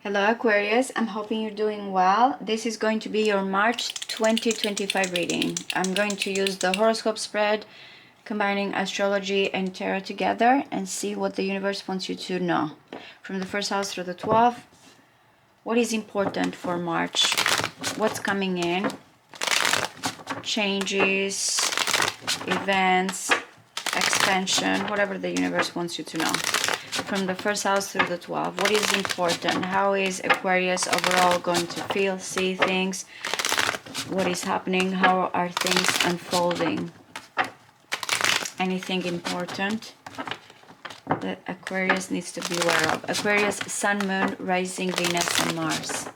Hello Aquarius, I'm hoping you're doing well. This is going to be your March 2025 reading. I'm going to use the horoscope spread, combining astrology and tarot together, and see what the universe wants you to know. From the first house through the 12th, what is important for March? What's coming in? Changes, events, expansion, whatever the universe wants you to know. From the first house through the 12th, what is important? How is Aquarius overall going to feel, see things? What is happening? How are things unfolding? Anything important that Aquarius needs to be aware of? Aquarius, Sun, Moon, Rising, Venus, and Mars.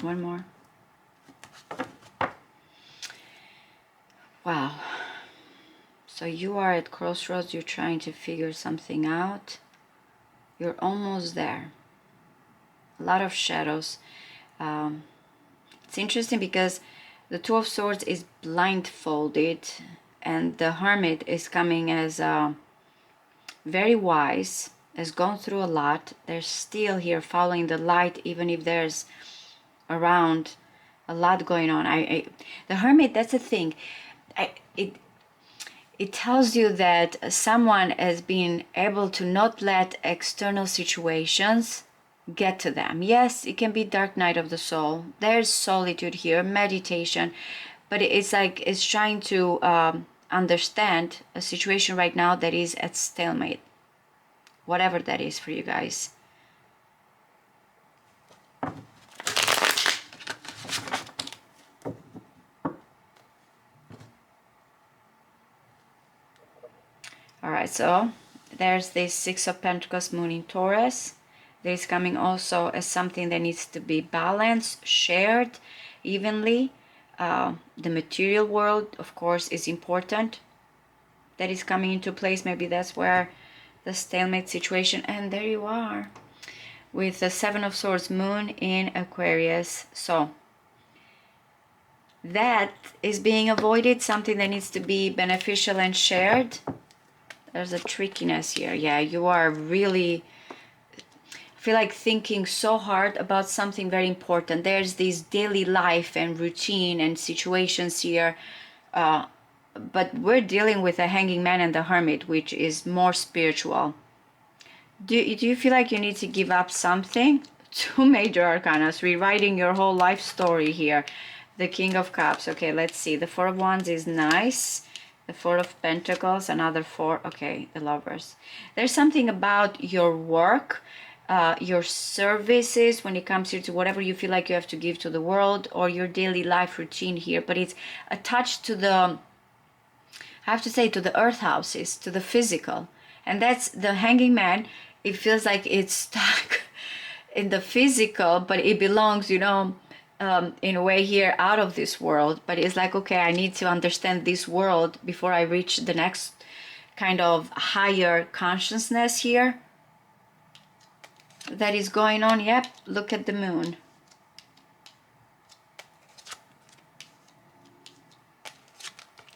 One more. Wow. So you are at crossroads, you're trying to figure something out. You're almost there. A lot of shadows. It's interesting because the Two of Swords is blindfolded and the Hermit is coming as very wise, has gone through a lot. They're still here following the light, even if there's around a lot going on. The Hermit, that's the thing. It tells you that someone has been able to not let external situations get to them. Yes, it can be dark night of the soul. There's solitude here, meditation, but it's like it's trying to understand a situation right now that is at stalemate, whatever that is for you guys. All right, so there's this Six of Pentacles, Moon in Taurus. This coming also as something that needs to be balanced, shared evenly. The material world, of course, is important. That is coming into place. Maybe that's where the stalemate situation. And there you are with the Seven of Swords, Moon in Aquarius. So that is being avoided, something that needs to be beneficial and shared. There's a trickiness here. Yeah, you are really feel like thinking so hard about something very important. There's this daily life and routine and situations here, but we're dealing with the Hanging Man and the Hermit, which is more spiritual. Do you feel like you need to give up something? Two major arcana, rewriting your whole life story here. The King of Cups. Okay, let's see. The Four of Wands is nice. The Four of Pentacles, another four. Okay, the Lovers. There's something about your work, your services when it comes here to whatever you feel like you have to give to the world, or your daily life routine here, but it's attached to the, I have to say, to the earth houses, to the physical. And that's the Hanging Man. It feels like it's stuck in the physical, but it belongs, you know, in a way here out of this world. But it's like, okay, I need to understand this world before I reach the next kind of higher consciousness here that is going on. Yep, look at the Moon.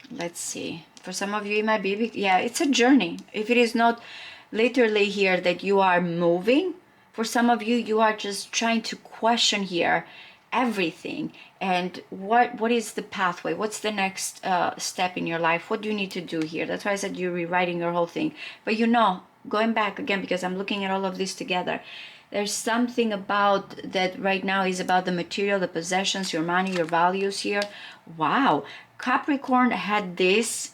Let's see. For some of you, it might be, yeah, it's a journey. If it is not literally here that you are moving, for some of you, you are just trying to question here everything. And what is the pathway? What's the next step in your life? What do you need to do here? That's why I said you're rewriting your whole thing. But you know, going back again, because I'm looking at all of this together, there's something about that right now is about the material, the possessions, your money, your values here. Wow. Capricorn had this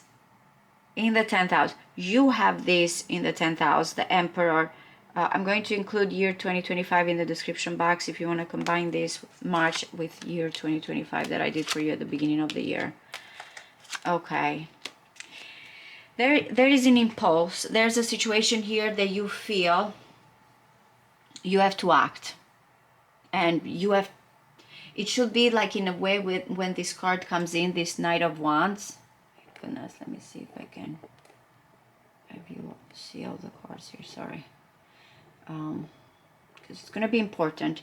in the 10th house. You have this in the 10th house, the Emperor. I'm going to include year 2025 in the description box if you want to combine this March with year 2025 that I did for you at the beginning of the year. Okay. There is an impulse. There's a situation here that you feel you have to act. And you have, it should be like in a way with when this card comes in, this Knight of Wands. Goodness, let me see if I can have you see all the cards here. Sorry. because it's going to be important,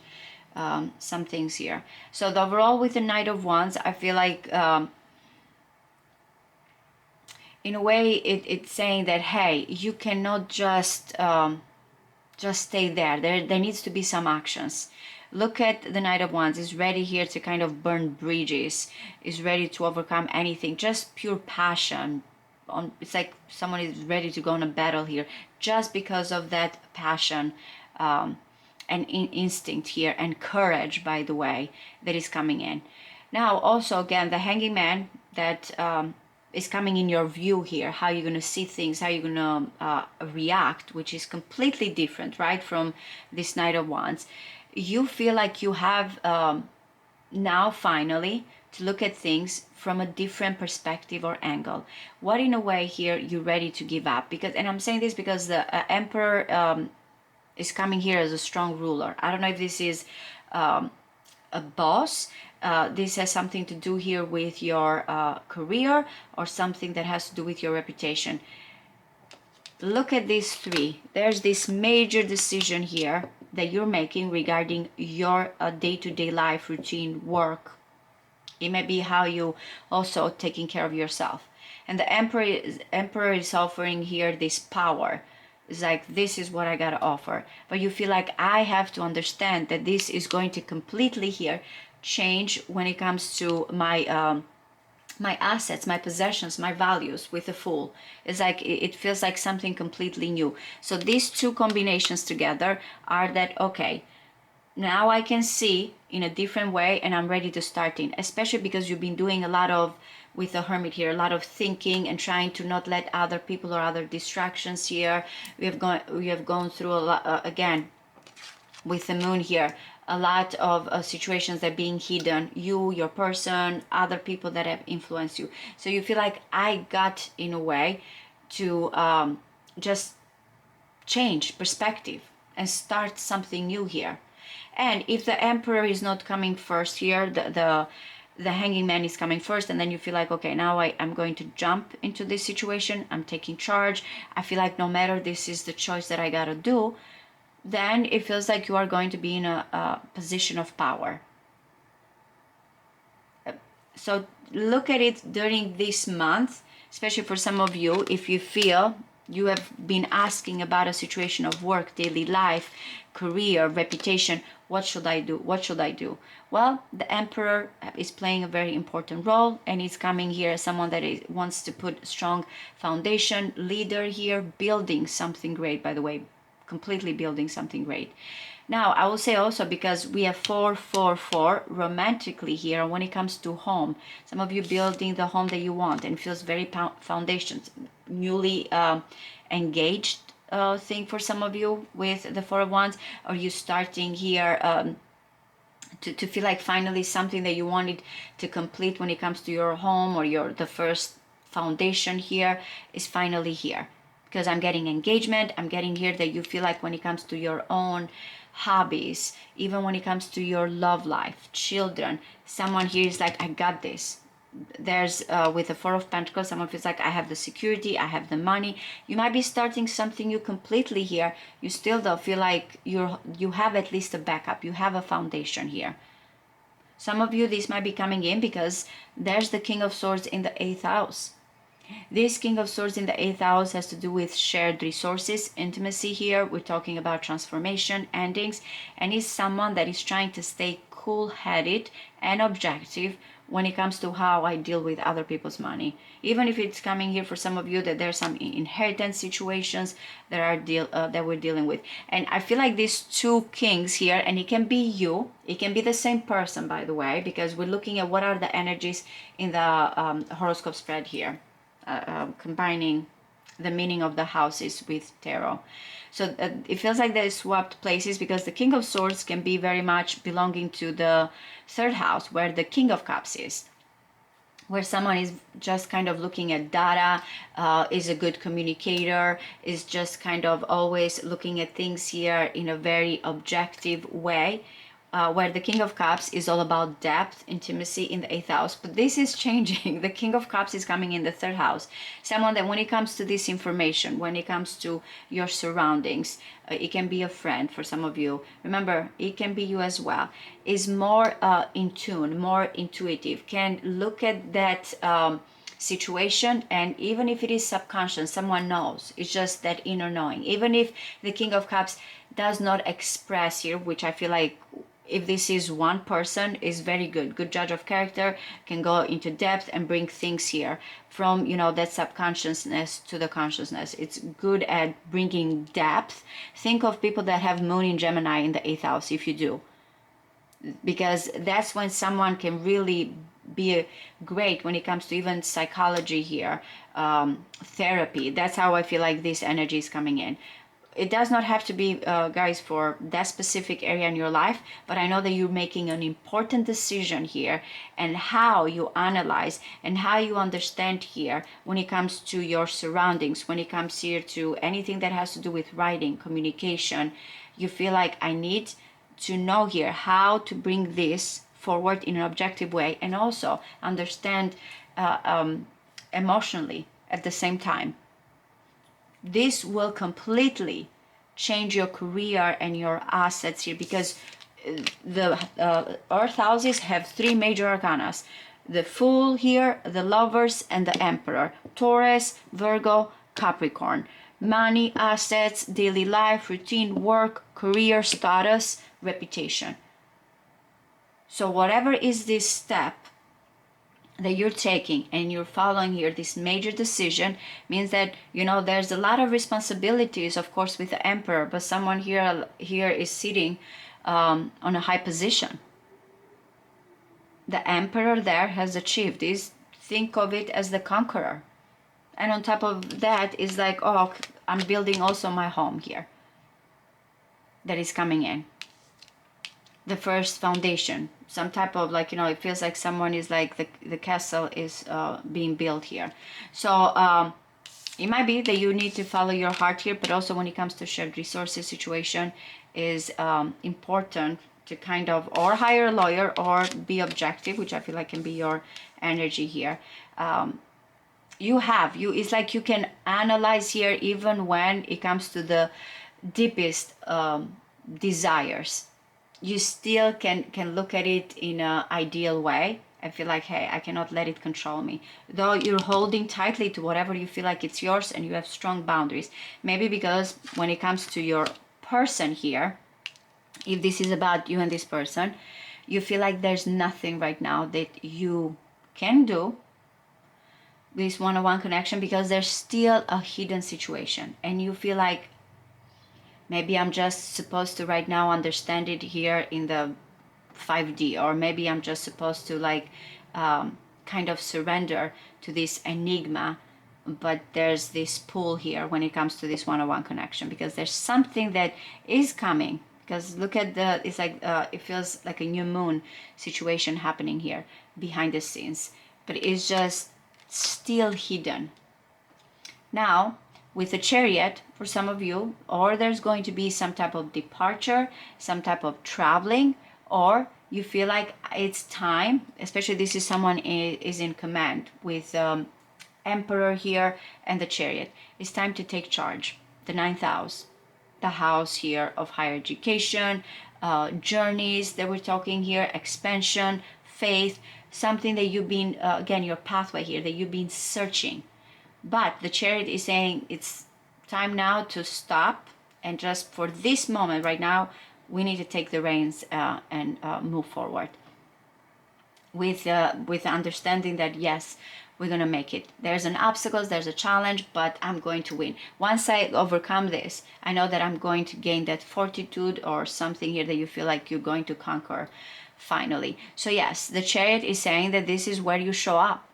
some things here. So the overall with the Knight of Wands, I feel like in a way it's saying that, hey, you cannot just stay there. There needs to be some actions. Look at the Knight of Wands. Is ready here to kind of burn bridges, is ready to overcome anything, just pure passion. It's like someone is ready to go on a battle here just because of that passion, and instinct here, and courage, by the way, that is coming in. Now also again, the Hanging Man that is coming in your view here, how you're going to see things, how you're going to react, which is completely different, right, from this Knight of Wands. You feel like you have now finally to look at things from a different perspective or angle. What in a way here you're ready to give up, because, and I'm saying this because the Emperor is coming here as a strong ruler. I don't know if this is a boss. This has something to do here with your career, or something that has to do with your reputation. Look at these three. There's this major decision here that you're making regarding your day-to-day life routine, work. It may be how you also taking care of yourself. And the Emperor is offering here this power. It's like, this is what I gotta offer. But you feel like, I have to understand that this is going to completely here change when it comes to my assets, my possessions, my values with the Fool. It's like, it feels like something completely new. So these two combinations together are that, okay, now I can see in a different way, and I'm ready to start in, especially because you've been doing a lot of, with the Hermit here, a lot of thinking and trying to not let other people or other distractions here. We have gone through a lot, again, with the Moon here, a lot of situations that are being hidden, you, your person, other people that have influenced you. So you feel like, I got in a way to just change perspective and start something new here. And if the Emperor is not coming first here, the Hanging Man is coming first, and then you feel like, okay, now I'm going to jump into this situation, I'm taking charge, I feel like no matter, this is the choice that I gotta do, then it feels like you are going to be in a position of power. So look at it during this month, especially for some of you, if you feel you have been asking about a situation of work, daily life, career, reputation. What should I do? What should I do? Well, the Emperor is playing a very important role, and he's coming here as someone that wants to put strong foundation, leader here, building something great, by the way, completely building something great. Now, I will say also, because we have 444 romantically here, when it comes to home, some of you building the home that you want, and feels very foundations, newly engaged thing for some of you with the 4 of Wands, or you starting here to feel like finally something that you wanted to complete when it comes to your home, or the first foundation here is finally here. Because I'm getting engagement, I'm getting here that you feel like when it comes to your own hobbies, even when it comes to your love life, children, someone here is like, I got this. There's with the 4 of Pentacles, someone feels like, I have the security, I have the money. You might be starting something new completely here. You still though feel like you have at least a backup, you have a foundation here. Some of you, this might be coming in because there's the King of Swords in the 8th house. This King of Swords in the 8th house has to do with shared resources, intimacy here. We're talking about transformation, endings, and is someone that is trying to stay cool-headed and objective when it comes to how I deal with other people's money. Even if it's coming here for some of you that there's some inheritance situations that are that we're dealing with. And I feel like these two kings here, and it can be you, it can be the same person, by the way, because we're looking at what are the energies in the horoscope spread here. Combining the meaning of the houses with tarot. So it feels like they swapped places, because the King of Swords can be very much belonging to the 3rd house, where the King of Cups is, where someone is just kind of looking at data, is a good communicator, is just kind of always looking at things here in a very objective way. where the King of Cups is all about depth, intimacy in the 8th house. But this is changing. The King of Cups is coming in the 3rd house. Someone that when it comes to this information, when it comes to your surroundings, it can be a friend for some of you. Remember, it can be you as well. Is more in tune, more intuitive, can look at that situation, and even if it is subconscious, someone knows. It's just that inner knowing. Even if the King of Cups does not express here, which I feel like if this is one person, is very good judge of character, can go into depth and bring things here from, you know, that subconsciousness to the consciousness. It's good at bringing depth. Think of people that have moon in Gemini in the 8th house, if you do, because that's when someone can really be great when it comes to even psychology here, therapy. That's how I feel like this energy is coming in. It does not have to be, guys, for that specific area in your life, but I know that you're making an important decision here, and how you analyze and how you understand here when it comes to your surroundings, when it comes here to anything that has to do with writing, communication. You feel like I need to know here how to bring this forward in an objective way, and also understand emotionally at the same time. This will completely change your career and your assets here, because the earth houses have 3 major arcanas: the Fool here, the Lovers, and the Emperor. Taurus, Virgo, Capricorn. Money, assets, daily life, routine, work, career, status, reputation. So whatever is this step that you're taking and you're following here, this major decision, means that, you know, there's a lot of responsibilities, of course, with the Emperor, but someone here is sitting on a high position. The Emperor there has achieved this. Think of it as the conqueror, and on top of that is like, oh, I'm building also my home here. That is coming in. The first foundation, some type of, like, you know, it feels like someone is like the castle is being built here. So it might be that you need to follow your heart here, but also when it comes to shared resources situation, is important to kind of or hire a lawyer or be objective, which I feel like can be your energy here. It's like you can analyze here even when it comes to the deepest desires. You still can look at it in an ideal way. I feel like, hey, I cannot let it control me. Though you're holding tightly to whatever you feel like it's yours, and you have strong boundaries. Maybe because when it comes to your person here, if this is about you and this person, you feel like there's nothing right now that you can do this one-on-one connection, because there's still a hidden situation, and you feel like, maybe I'm just supposed to right now understand it here in the 5D, or maybe I'm just supposed to like kind of surrender to this enigma, but there's this pull here when it comes to this one-on-one connection, because there's something that is coming. Because look at it's like it feels like a new moon situation happening here behind the scenes, but it's just still hidden. Now with the Chariot, for some of you, or there's going to be some type of departure, some type of traveling, or you feel like it's time, especially this is someone is in command with Emperor here and the Chariot. It's time to take charge. The 9th house, the house here of higher education, journeys that we're talking here, expansion, faith, something that you've been, again, your pathway here, that you've been searching. But the Chariot is saying it's time now to stop, and just for this moment right now, we need to take the reins and move forward with the understanding that yes, we're gonna make it. There's an obstacles, there's a challenge, but I'm going to win. Once I overcome this, I know that I'm going to gain that fortitude or something here that you feel like you're going to conquer finally. So yes, the Chariot is saying that this is where you show up.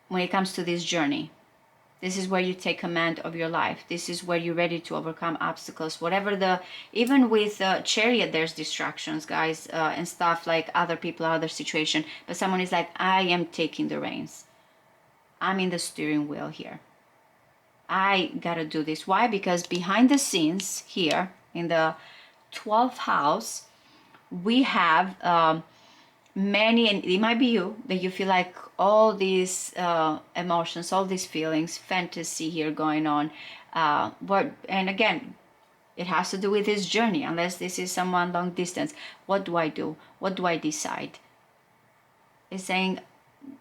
When it comes to this journey, this is where you take command of your life. This is where you're ready to overcome obstacles, whatever even with Chariot, there's distractions, guys, and stuff like other people, other situation, but someone is like, I am taking the reins. I'm in the steering wheel here. I gotta do this. Why? Because behind the scenes here in the 12th house, we have many, and it might be you, that you feel like all these emotions, all these feelings, fantasy here going on. And again, it has to do with this journey, unless this is someone long distance. What do I do? What do I decide? It's saying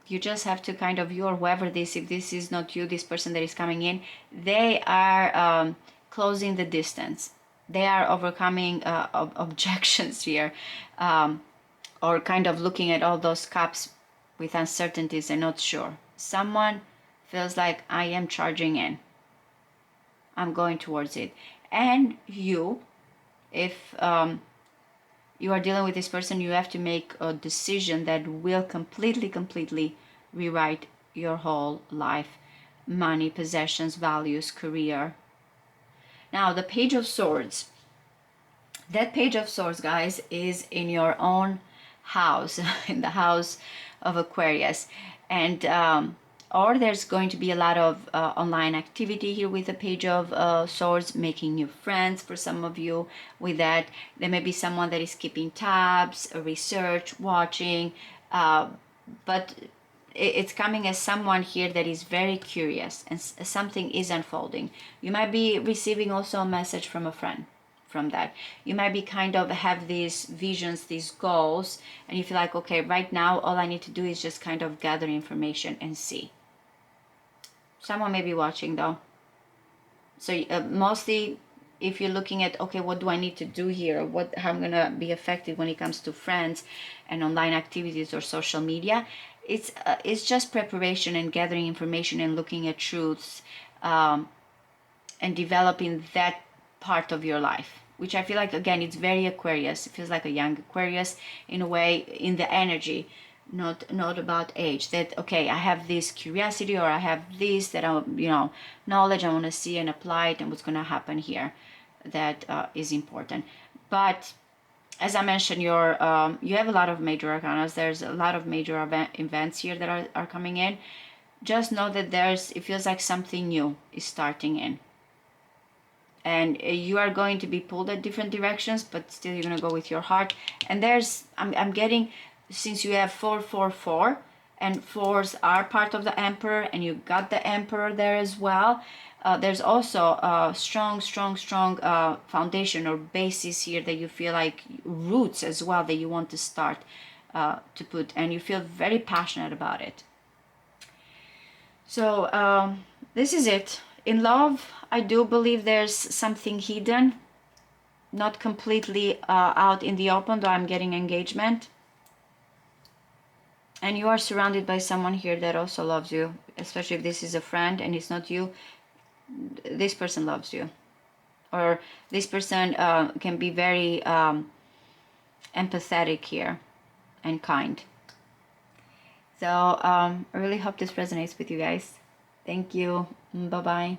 you just have to kind of, you or whoever this, if this is not you, this person that is coming in, they are closing the distance. They are overcoming objections here, or kind of looking at all those cups with uncertainties and not sure. Someone feels like, I am charging in. I'm going towards it. And you, if you are dealing with this person, you have to make a decision that will completely rewrite your whole life. Money, possessions, values, career. Now, the Page of Swords. That Page of Swords, guys, is in your own house, in the house of Aquarius. And or there's going to be a lot of online activity here with the Page of Swords, making new friends for some of you with that. There may be someone that is keeping tabs, research, watching, but it's coming as someone here that is very curious, and something is unfolding. You might be receiving also a message from a friend from that. You might be kind of have these visions, these goals, and you feel like, okay, right now all I need to do is just kind of gather information and see. Someone may be watching though. So mostly if you're looking at, okay, what do I need to do here? How I'm gonna be effective when it comes to friends and online activities or social media, it's just preparation and gathering information and looking at truths, and developing that part of your life, which I feel like, again, it's very Aquarius. It feels like a young Aquarius in a way, in the energy, not about age. That, okay, I have this curiosity, or I have this, that I, knowledge I want to see and apply it, and what's going to happen here, that is important. But as I mentioned, you have a lot of major arcana. There's a lot of major events here that are coming in. Just know that it feels like something new is starting in. And you are going to be pulled at different directions, but still you're going to go with your heart. And I'm getting, since you have 444, and fours are part of the Emperor, and you got the Emperor there as well. There's also a strong foundation or basis here that you feel like, roots as well, that you want to start to put, and you feel very passionate about it. So this is it. In love, I do believe there's something hidden, not completely out in the open, though I'm getting engagement. And you are surrounded by someone here that also loves you, especially if this is a friend and it's not you. This person loves you, or this person can be very empathetic here and kind. So I really hope this resonates with you guys. Thank you. Bye-bye.